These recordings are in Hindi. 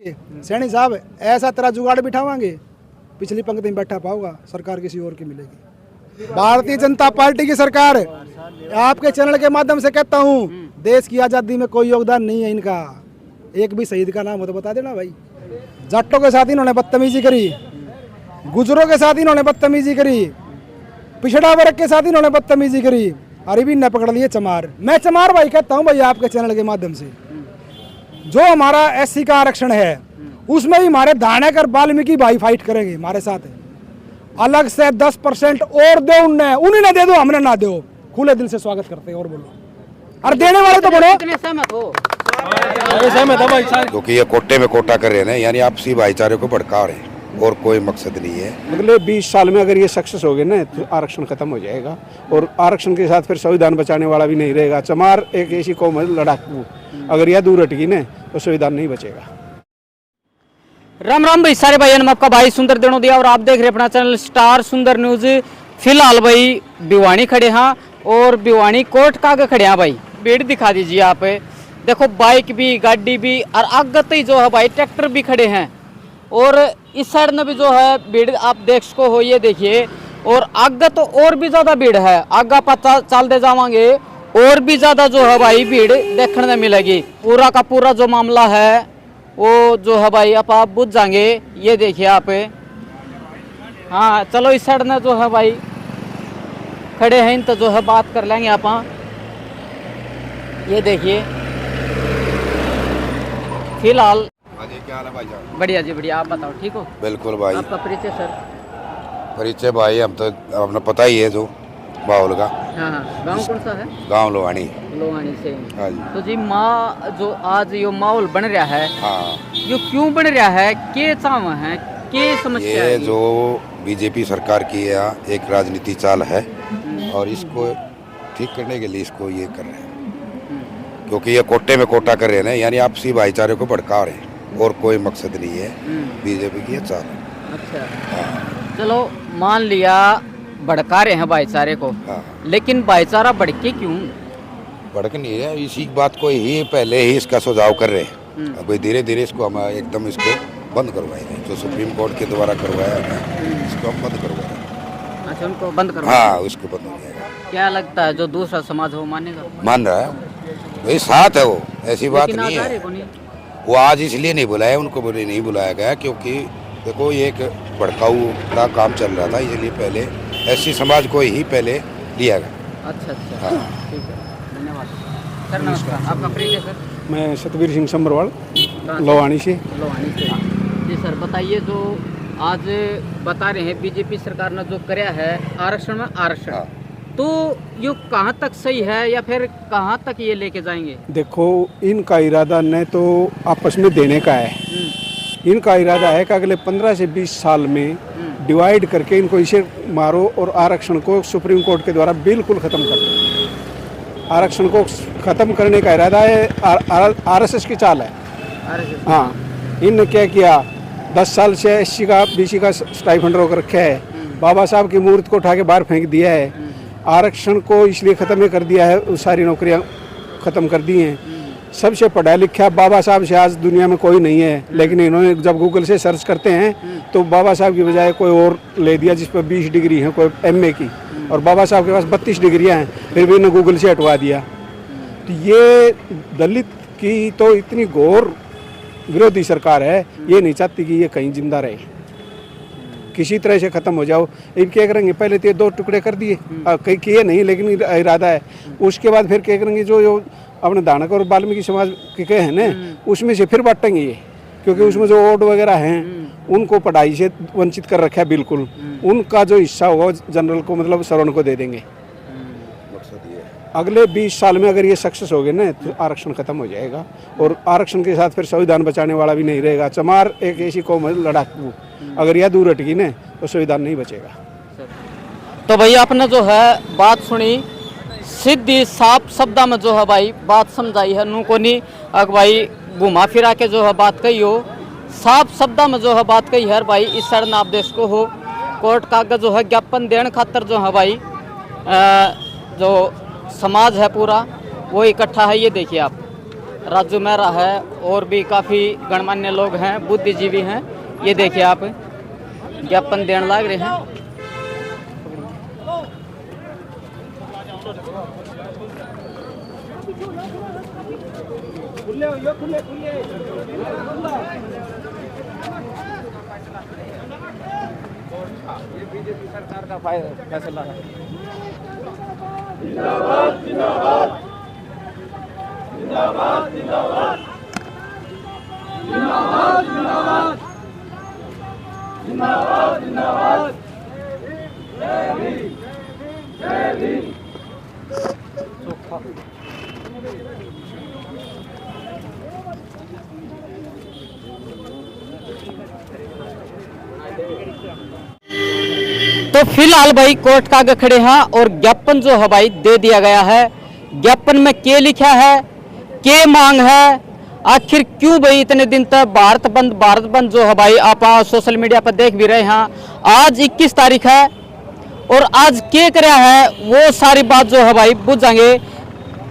सैनी साहब ऐसा तेरा जुगाड़ बिठावांगे, पिछली पंक्ति में बैठा पाओगा, सरकार किसी और की मिलेगी। भारतीय जनता पार्टी की सरकार, आपके चैनल के माध्यम से कहता हूँ, देश की आज़ादी में कोई योगदान नहीं है इनका। एक भी शहीद का नाम हो तो बता देना भाई। जाटों के साथ इन्होंने बदतमीजी करी, गुजरों के साथ इन्होंने बदतमीजी करी, पिछड़ा वर्ग के साथ इन्होंने बदतमीजी करी, अरे भी न पकड़ लिए चमार। मैं चमार भाई कहता हूँ भाई आपके चैनल के माध्यम से, जो हमारा एससी का आरक्षण है उसमें भी हमारे धानेकर वाल्मीकि भाई फाइट करेंगे हमारे साथ। अलग से 10% और दो, उन्हें ना दे दो, हमने ना दो, खुले दिल से स्वागत करते हैं। और बोलो, और देने वाले तो बोलो। सहमत हो भाई साहब, क्योंकि ये कोटे में कोटा कर रहे हैं, यानी आपसी भाईचारे को भड़का रहे हैं और कोई मकसद नहीं है। अगले 20 साल में अगर ये सक्सेस हो गए ना तो आरक्षण खत्म हो जाएगा, और आरक्षण के साथ फिर संविधान बचाने वाला भी नहीं रहेगा। चमार एक ऐसी कौम है लड़ाकू, अगर यह दूर हटगी ना तो संविधान नहीं बचेगा। राम राम भाई सारे भाई, आपका भाई सुंदर दिनोदिया और आप देख रहे हैं अपना चैनल स्टार सुंदर न्यूज। फिलहाल भाई भिवानी खड़े हैं और भिवानी कोर्ट का आगे खड़े हैं भाई। भीड़ दिखा दीजिए आप, देखो बाइक भी, गाड़ी भी, और आगे ही जो है भाई ट्रैक्टर भी खड़े हैं, और इस साइड में भी जो है भीड़ आप देख सको हो, ये देखिए। और आगे तो और भी ज्यादा भीड़ है, आगे पता चलते जावांगे और भी ज्यादा जो है भाई भीड़ देखने में मिलेगी। पूरा का पूरा जो मामला है वो जो है भाई आप बुझ जाएंगे। ये देखिए आप, हाँ चलो इस साइड में जो है भाई खड़े हैं तो जो है बात कर लेंगे आप। ये देखिए फिलहाल क्या हाल है भाई साहब? बढ़िया जी बढ़िया, आप बताओ ठीक हो? बिल्कुल भाई। आपका परिचय सर? परिचय भाई हम तो अपना पता ही है जो माहौल का। हाँ हाँ, गांव कौन सा है? गांव लोहानी। लोहानी से। हाँ जी। तो जी माँ जो आज ये माहौल बन रहा है, हाँ, ये क्यों बन रहा है, के चाव है, के समस्या ये है? जो बीजेपी सरकार की एक राजनीति चाल है, और इसको ठीक करने के लिए इसको ये कर रहे हैं, क्योंकि ये कोटे में कोटा कर रहे हैं, यानी आपसी भाईचारे को भड़का रहे हैं और कोई मकसद नहीं है। बीजेपी की ये चाल है। अच्छा चलो मान लिया भड़का रहे हैं भाईचारे को, हाँ। लेकिन भाईचारा भड़के क्यों? भड़क नहीं है, इसी बात को ही पहले ही इसका सुझाव कर रहे हैं। अब धीरे धीरे इसको हम एकदम इसको बंद करवाएंगे, जो सुप्रीम कोर्ट के द्वारा करवाया है इसको हम बंद करवाएंगे। अच्छा उनको बंद करो? हाँ, उसको बंद हो जाएगा। क्या लगता है जो दूसरा समाज हो मानेगा? मान रहा है भाई, साथ है वो, ऐसी बात नहीं है। वो आज इसलिए नहीं बुलाया, उनको नहीं बुलाया गया क्योंकि देखो ये एक भड़काऊ का काम चल रहा था, इसलिए पहले ऐसी समाज को ही पहले लिया गया। अच्छा अच्छा, हाँ। ठीक है, धन्यवाद सर। नमस्कार, आपका परिचय सर? मैं सतवीर सिंह संबरवाल, लोहानी से। लोहानी से जी सर, बताइए जो आज बता रहे हैं बीजेपी सरकार ने जो कराया है आरक्षण में आरक्षण, हाँ। तो ये कहाँ तक सही है या फिर कहाँ तक ये लेके जाएंगे? देखो इनका इरादा न तो आपस में देने का है, इनका इरादा है कि अगले 15 से 20 साल में डिवाइड करके इनको इसे मारो और आरक्षण को सुप्रीम कोर्ट के द्वारा बिल्कुल ख़त्म कर दो। आरक्षण को ख़त्म करने का इरादा है, आरएसएस की चाल है। हाँ, इनने क्या किया, 10 साल से एससी का बीसी का स्टाइपेंड रोक रखा है, बाबा साहब की मूर्ति को उठा के बाहर फेंक दिया है, आरक्षण को इसलिए ख़त्म कर दिया है, सारी नौकरियां ख़त्म कर दी हैं। सबसे पढ़ा लिखा बाबा साहब से आज दुनिया में कोई नहीं है, लेकिन इन्होंने जब गूगल से सर्च करते हैं तो बाबा साहब की बजाय कोई और ले दिया जिस पर 20 डिग्री है, कोई एमए की, और बाबा साहब के पास 32 डिग्रियां हैं, फिर भी इन्होंने गूगल से हटवा दिया। तो ये दलित की तो इतनी घोर विरोधी सरकार है, ये नहीं चाहती कि ये कहीं जिंदा रहे, किसी तरह से ख़त्म हो जाओ। इन क्या करेंगे, पहले तो ये 2 टुकड़े कर दिए, कहीं किए नहीं लेकिन इरादा है, उसके बाद फिर क्या करेंगे, जो अपने धानक और वाल्मीकि समाज के हैं ना, उसमें से फिर बांटेंगे ये, क्योंकि उसमें जो वोट वगैरह हैं उनको पढ़ाई से वंचित कर रखा है बिल्कुल, उनका जो हिस्सा होगा जनरल को मतलब सवर्ण को दे देंगे। अगले 20 साल में अगर ये सक्सेस हो गए ना तो आरक्षण खत्म हो जाएगा, और आरक्षण के साथ फिर संविधान बचाने वाला भी नहीं रहेगा। चमार एक ऐसी कौम है लड़ाकू, अगर यह दूर हटगी ना तो संविधान नहीं बचेगा। तो भैया आपने जो है बात सुनी, सीधी साफ शब्दा में जो है भाई बात समझाई है, नू को नहीं अग भाई घुमा फिरा के जो है बात कही हो, साफ शब्दा में जो है बात कही है भाई। इस साइड में आप देश को हो कोर्ट कागज जो है ज्ञापन देने खातर जो है भाई जो समाज है पूरा वो इकट्ठा है। ये देखिए आप, राजू मेहरा है और भी काफ़ी गणमान्य लोग हैं, बुद्धिजीवी हैं। ये देखिए आप ज्ञापन देने लग रहे हैं। ये बीजेपी सरकार का फैसला है। तो फिलहाल भाई कोर्ट का आगे खड़े हैं और ज्ञापन जो है भाई दे दिया गया है। ज्ञापन में क्या लिखा है, क्या मांग है, आखिर क्यों भाई इतने दिन तक भारत बंद जो है भाई आप सोशल मीडिया पर देख भी रहे हैं। आज 21 तारीख है और आज क्या कराया है वो सारी बात जो है भाई बुझाएंगे।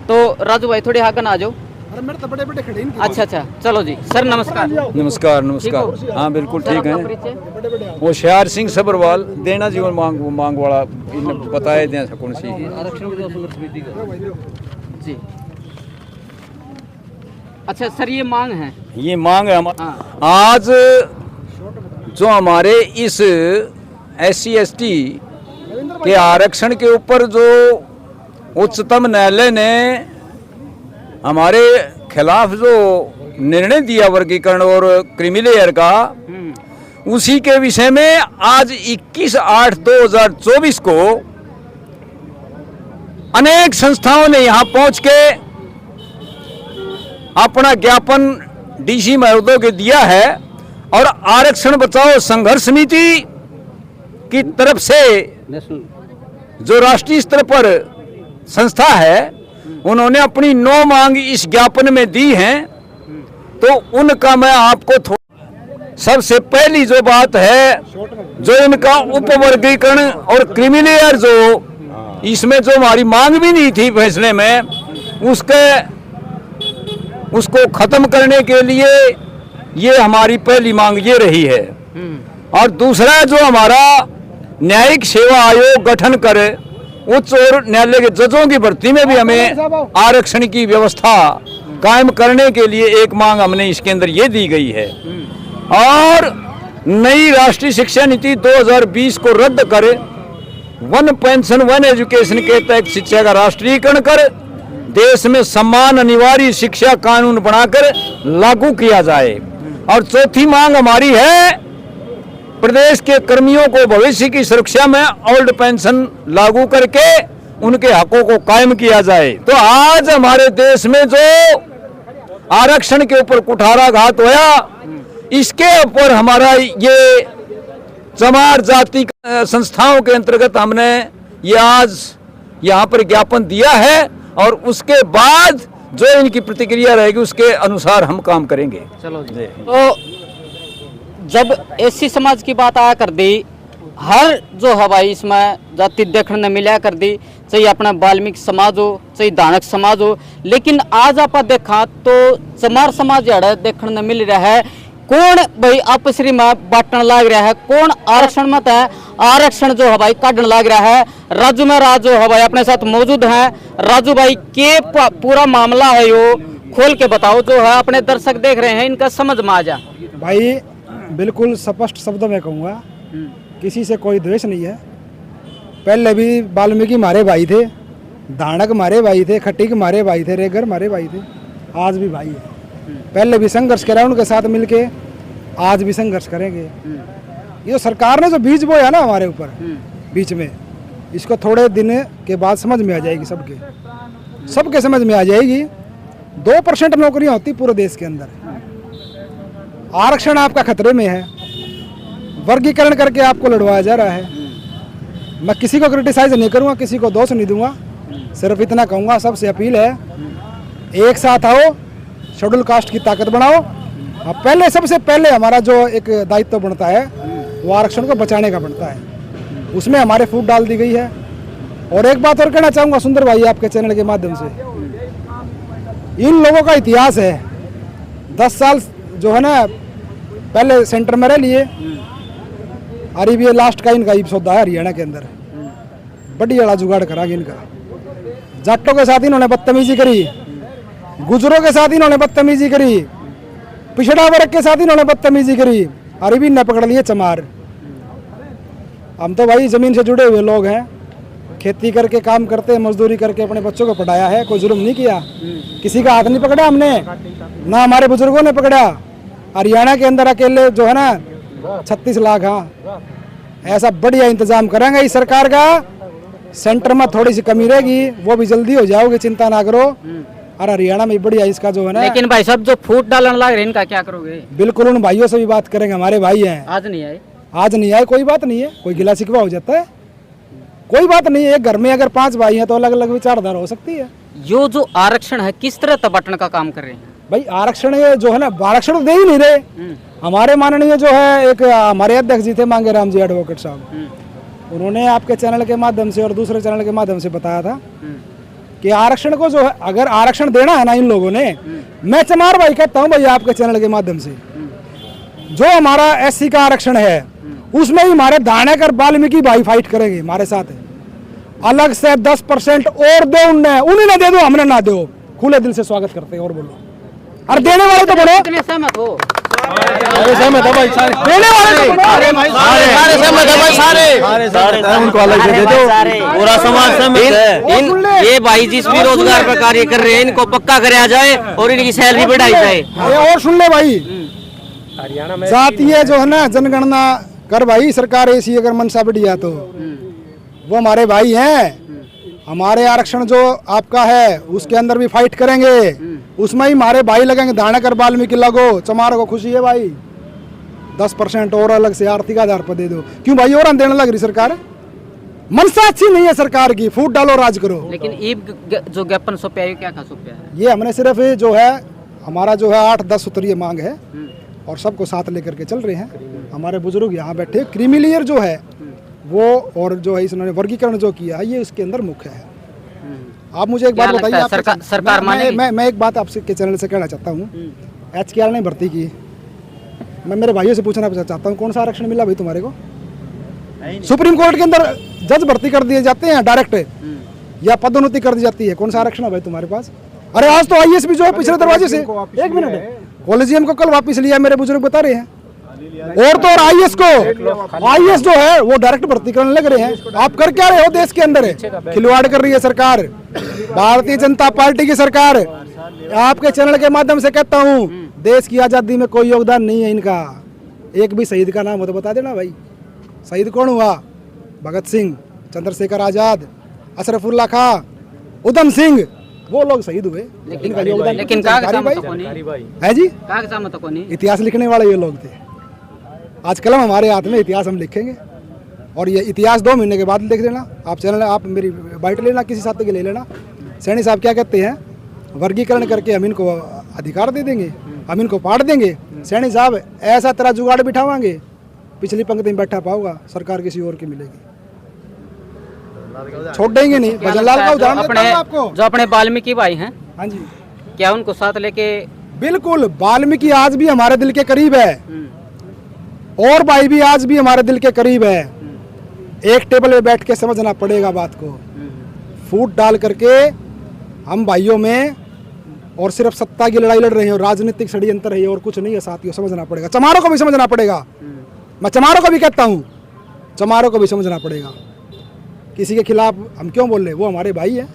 तो राजू भाई थोड़ी आगे आ जाओ। अरे मेरे तो बड़े बड़े खड़े हैं। अच्छा अच्छा, चलो जी सर, नमस्कार। नमस्कार ठीक हो? नमस्कार। हाँ बिल्कुल सर, ठीक अपना है। परिचय? होशियार सिंह सबरवाल, देना जीवन मांग वाला, इन्हें बताए दें कौन सी जी। अच्छा सर, ये मांग है। ये मांग है हमारा। हाँ। आज जो हमारे इस SC/ST के आरक्षण के ऊपर जो उच्चतम न्यायालय ने हमारे खिलाफ जो निर्णय दिया वर्गीकरण और क्रीमी लेयर का, उसी के विषय में आज 21/8/2024 को अनेक संस्थाओं ने यहां पहुंच के अपना ज्ञापन DC महोदय के दिया है और आरक्षण बचाओ संघर्ष समिति की तरफ से जो राष्ट्रीय स्तर पर संस्था है, उन्होंने अपनी 9 मांग इस ज्ञापन में दी हैं। तो उनका मैं आपको सबसे पहली जो बात है, जो इनका उपवर्गीकरण और क्रीमी लेयर जो इसमें जो हमारी मांग भी नहीं थी फैसले में, उसको खत्म करने के लिए ये हमारी पहली मांग ये रही है। और दूसरा जो हमारा न्यायिक सेवा आयोग गठन करे, उच्च और न्यायालय के जजों की भर्ती में भी हमें आरक्षण की व्यवस्था कायम करने के लिए एक मांग हमने इसके अंदर ये दी गई है। और नई राष्ट्रीय शिक्षा नीति 2020 को रद्द कर वन पेंशन वन एजुकेशन के तहत शिक्षा का राष्ट्रीयकरण कर देश में समान अनिवार्य शिक्षा कानून बनाकर लागू किया जाए। और चौथी मांग हमारी है, प्रदेश के कर्मियों को भविष्य की सुरक्षा में ओल्ड पेंशन लागू करके उनके हकों को कायम किया जाए। तो आज हमारे देश में जो आरक्षण के ऊपर कुठाराघात होया, इसके ऊपर हमारा ये चमार जाति संस्थाओं के अंतर्गत हमने ये आज यहाँ पर ज्ञापन दिया है और उसके बाद जो इनकी प्रतिक्रिया रहेगी उसके अनुसार हम काम करेंगे। चलो जी। तो जब SC समाज की बात आया कर दी, हर जो है भाई इसमें जाति देखने न मिला कर दी, चाहे अपना वाल्मीकि समाज हो चाहे दानक समाज हो, लेकिन आज आप देखा तो चमार समाज जड़ा देखने न मिल रहा है। कौन भाई आपसरी में बांटने लग रहा है, कौन आरक्षण मत है, आरक्षण जो है भाई काटने लग रहा है। राजू में राज जो है भाई अपने साथ मौजूद हैं। राजू भाई के पूरा मामला है यो खोल के बताओ, जो है अपने दर्शक देख रहे हैं इनका समझ में आ जा। भाई बिल्कुल स्पष्ट शब्दों में कहूँगा, किसी से कोई द्वेष नहीं है। पहले भी वाल्मीकि हमारे भाई थे, दानक हमारे भाई थे, खट्टिक हमारे भाई थे, रेगर हमारे भाई थे, आज भी भाई है। पहले भी संघर्ष करा उनके साथ मिलके, आज भी संघर्ष करेंगे। ये सरकार ने जो बीज बोया ना हमारे ऊपर बीच में, इसको थोड़े दिन के बाद समझ में आ जाएगी, सबके समझ में आ जाएगी। 2% नौकरियां होती पूरे देश के अंदर, आरक्षण आपका खतरे में है, वर्गीकरण करके आपको लड़वाया जा रहा है। मैं किसी को क्रिटिसाइज नहीं करूंगा, किसी को दोष नहीं दूंगा, सिर्फ इतना कहूंगा, सबसे अपील है एक साथ आओ, शेड्यूल कास्ट की ताकत बढ़ाओ। पहले सबसे पहले हमारा जो एक दायित्व बनता है वो आरक्षण को बचाने का बनता है, उसमें हमारे फूट डाल दी गई है। और एक बात और कहना चाहूँगा सुंदर भाई आपके चैनल के माध्यम से, इन लोगों का इतिहास है। 10 साल जो है ना पहले सेंटर में रह लिए, और ये लास्ट का इनका ही सौदा है हरियाणा के अंदर। बड़ी बड़ा जुगाड़ करांगे इनका। जाटों के साथ इन्होंने बदतमीजी करी, गुजरों के साथ इन्होंने बदतमीजी करी, पिछड़ा वर्ग के साथ इन्होंने बदतमीजी करी, और भी न पकड़ लिए चमार। हम तो भाई जमीन से जुड़े हुए लोग हैं, खेती करके काम करते, मजदूरी करके अपने बच्चों को पढ़ाया है, कोई जुर्म नहीं किया, किसी का हाथ नहीं पकड़ा हमने, ना हमारे बुजुर्गों ने पकड़ा। हरियाणा के अंदर अकेले जो है ना 36 लाख, हाँ ऐसा बढ़िया इंतजाम करेंगे इस सरकार का। सेंटर में थोड़ी सी कमी रहेगी, वो भी जल्दी हो जाओगे, चिंता ना करो। और हरियाणा में बढ़िया इसका जो है ना। लेकिन भाई साहब जो फूट डालने लग रहे हैं इनका क्या करोगे? बिल्कुल उन भाइयों से भी बात करेंगे, हमारे भाई हैं। आज नहीं आए? आज नहीं आए, कोई बात नहीं है, कोई गिला शिकवा हो जाता है, कोई बात नहीं है। एक घर में अगर 5 भाई हैं तो अलग अलग विचारधारा हो सकती है। यो जो आरक्षण है किस तरह तबाटन का काम कर रहे हैं? भाई आरक्षण ये जो है ना, आरक्षण तो दे ही नहीं रहे। हमारे माननीय जो है एक हमारे अध्यक्ष जी थे मांगेराम जी एडवोकेट साहब, उन्होंने आपके चैनल के माध्यम से और दूसरे चैनल के माध्यम से बताया था कि आरक्षण को जो है, अगर आरक्षण देना है ना इन लोगों ने, मैं चमार भाई कहता हूँ भाई आपके चैनल के माध्यम से, जो हमारा SC का आरक्षण है उसमें ही हमारे दानेकर वाल्मीकि भाई फाइट करेंगे हमारे साथ। अलग से 10% और दो, उन्हें ना दे दो, हमने ना दो, खुले दिल से स्वागत करते हैं। और बोलो, और देने वाले तो बोलो। कितने सहमत हो? सहमत है भाई, सारे देने वाले तो बोलो। सारे सहमत है भाई, सारे उनको अलग से दे दो, पूरा समाज सहमत है। ये भाई जिस भी रोजगार पर कार्य कर रहे हैं इनको पक्का कराया जाए और इनकी सैलरी बढ़ाई जाए। और सुन ले भाई, जातीय जो है ना जनगणना कर भाई सरकार, ऐसी अगर मनसा बढ़िया तो वो हमारे भाई हैं। हमारे आरक्षण जो आपका है उसके अंदर भी फाइट करेंगे, उसमें ही हमारे भाई लगेंगे। दानेकर वाल्मीकि लगो, चमार को खुशी है भाई, 10% और अलग से आर्थिक आधार पर दे दो। क्यों भाई और देने लग रही सरकार? मनसा अच्छी नहीं है सरकार की, फूट डालो राज करो। लेकिन ईब जो ज्ञापन सौंपा है क्या खा सौंपा है? ये हमने सिर्फ जो है हमारा जो है 8-10 सूत्रीय मांग है और सबको साथ लेकर के चल रहे हैं। हमारे बुजुर्ग यहाँ बैठे, क्रीमी लेयर जो है वो, और जो है इन्होंने वर्गीकरण जो किया है ये इसके अंदर मुख्य है। आप मुझे एक बात बताइए, सरकार मैं एक बात आपसे के चैनल से कहना चाहता हूँ। HKR ने भर्ती की, मैं मेरे भाइयों से पूछना चाहता हूँ कौन सा आरक्षण मिला भाई तुम्हारे को? सुप्रीम कोर्ट के अंदर जज भर्ती कर दिए जाते हैं डायरेक्ट, या पदोन्नति कर दी जाती है, कौन सा आरक्षण है भाई तुम्हारे पास? अरे आज तो IAS भी जो है पिछले दरवाजे से, एक मिनट, कॉलेजियम को कल वापस लिया, मेरे बुजुर्ग बता रहे हैं। और तो और IAS जो है वो डायरेक्ट भर्ती करने लग रहे हैं। आप कर क्या रहे हो देश के अंदर? खिलवाड़ कर रही है सरकार, भारतीय जनता पार्टी की सरकार। आपके चैनल के माध्यम से कहता हूँ, देश की आजादी में कोई योगदान नहीं है इनका। एक भी शहीद का नाम हो तो बता देना भाई। शहीद कौन हुआ? भगत सिंह, चंद्रशेखर आजाद, अशरफुल्ला खां, उधम सिंह, वो लोग शहीद हुए। इनका योगदान लेकिन है जी, इतिहास लिखने वाले ये लोग थे। आज कलम हमारे हाथ में, इतिहास हम लिखेंगे। और ये इतिहास 2 महीने के बाद लिख देना। आप चैनल, आप मेरी बाइट लेना, किसी साथी के ले लेना। सैनी साहब क्या कहते हैं, वर्गीकरण करके हम इनको अधिकार दे देंगे, हम इनको पाट देंगे। सैनी साहब ऐसा तरह जुगाड़ बिठावाएंगे, पिछली पंक्ति में बैठा पाओगा, सरकार किसी और की मिलेगी, छोड़ देंगे नहीं। भजनलाल का उदाहरण देता हूं आपको, जो अपने वाल्मीकि भाई हैं, हाँ जी, क्या उनको साथ लेके? बिल्कुल, वाल्मीकि आज भी हमारे दिल के करीब है, और भाई भी आज भी हमारे दिल के करीब है। एक टेबल पे बैठ के समझना पड़ेगा बात को, फूट डाल करके हम भाइयों में और सिर्फ सत्ता की लड़ाई लड़ रहे हैं और राजनीतिक षड्यंत्र है और कुछ नहीं है साथियों, समझना पड़ेगा। चमारों को भी समझना पड़ेगा, मैं चमारों को भी कहता हूँ, चमारों को भी समझना पड़ेगा। किसी के खिलाफ हम क्यों बोल रहे? वो हमारे भाई हैं,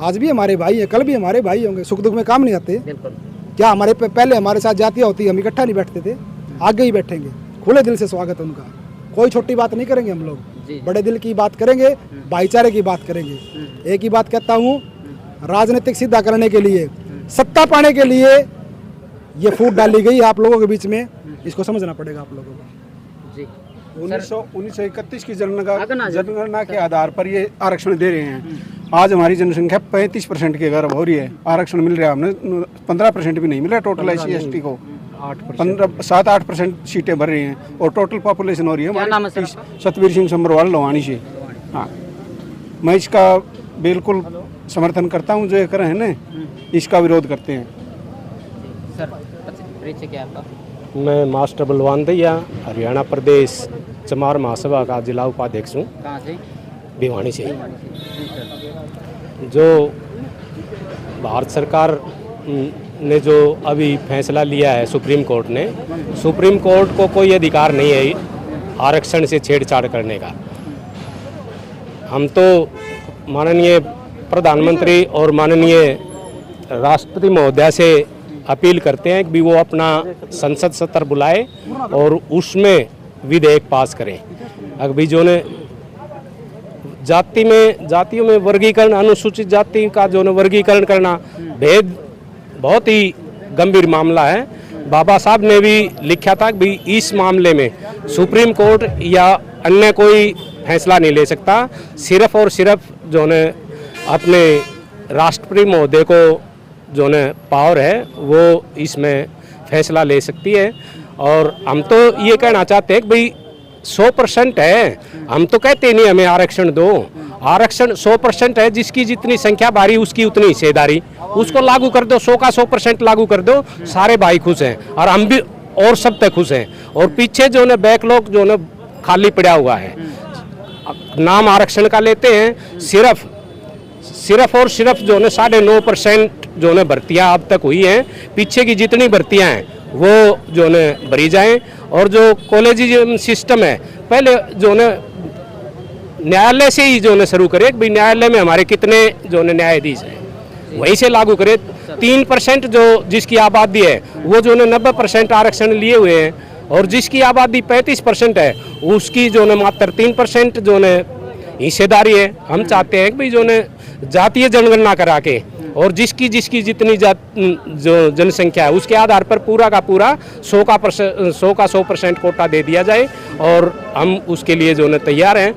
आज भी हमारे भाई हैं, कल भी हमारे भाई होंगे। सुख दुख में काम नहीं आते क्या? हमारे पहले हमारे साथ जातियाँ होती, हम इकट्ठा नहीं बैठते थे, आगे ही बैठेंगे। खुले दिल से स्वागत है उनका, कोई छोटी बात नहीं करेंगे हम लोग, बड़े दिल की बात करेंगे, भाईचारे की बात करेंगे। एक ही बात कहता हूँ, राजनीतिक सीधा करने के लिए, सत्ता पाने के लिए ये फूट डाली गई आप लोगों के बीच में, इसको समझना पड़ेगा आप लोगों को। 1931 की जनगणना के आधार पर ये आरक्षण दे रहे हैं। आज हमारी जनसंख्या 35% के करीब हो रही है, आरक्षण मिल रहा है, हमने 15% भी नहीं मिल रहा टोटल SC/ST को। 7-8% सीटें भर रही हैं और टोटल पॉपुलेशन हो रही है हमारी। सतवीर सिंह संबरवाल लोहानी से। हाँ, मैं इसका बिल्कुल समर्थन करता हूँ। जो ये कर रहे हैं ना, इसका विरोध करते हैं। सर परिचय क्या है आपका? मैं मास्टर बलवान दैया, हरियाणा प्रदेश चमार महासभा का जिला उपाध्यक्ष हूँ, कहाँ से? भिवानी से। जो भारत सरकार ने जो अभी फैसला लिया है सुप्रीम कोर्ट ने, सुप्रीम कोर्ट को कोई अधिकार नहीं है आरक्षण से छेड़छाड़ करने का। हम तो माननीय प्रधानमंत्री और माननीय राष्ट्रपति महोदय से अपील करते हैं कि वो अपना संसद सत्र बुलाए और उसमें विधेयक पास करें। अभी जो ने जातियों में वर्गीकरण, अनुसूचित जाति का जो वर्गीकरण करना भेद बहुत ही गंभीर मामला है। बाबा साहब ने भी लिखा था कि इस मामले में सुप्रीम कोर्ट या अन्य कोई फैसला नहीं ले सकता, सिर्फ और सिर्फ जो ने अपने राष्ट्रपति महोदय को जो ने पावर है वो इसमें फैसला ले सकती है। और हम तो ये कहना चाहते हैं कि भाई 100% है, हम तो कहते नहीं हमें आरक्षण दो। आरक्षण 100% है, जिसकी जितनी संख्या भारी उसकी उतनी हिस्सेदारी, उसको लागू कर दो, 100 का 100% लागू कर दो, सारे भाई खुश हैं और हम भी और सब तक खुश हैं। और पीछे जो ने बैकलॉग जो ने खाली पड़ा हुआ है, नाम आरक्षण का लेते हैं, सिर्फ और सिर्फ जो ने 9.5% जो ने भर्तियाँ अब तक हुई हैं। पीछे की जितनी भर्तियाँ हैं वो जो ने भरी जाएं। और जो कॉलेजियम सिस्टम है, पहले जो ने न्यायालय से ही जो ने शुरू करे कि भाई न्यायालय में हमारे कितने जो ने न्यायाधीश हैं, वहीं से लागू करे। 3% जो जिसकी आबादी है वो जो ने 90% आरक्षण लिए हुए हैं, और जिसकी आबादी 35% है उसकी जो ने मात्र 3% जो ने हिस्सेदारी है। हम चाहते हैं कि भाई जो ने जातीय जनगणना करा के और जिसकी जितनी जो जनसंख्या है उसके आधार पर पूरा का पूरा 100 का 100% कोटा दे दिया जाए, और हम उसके लिए जो ने तैयार हैं।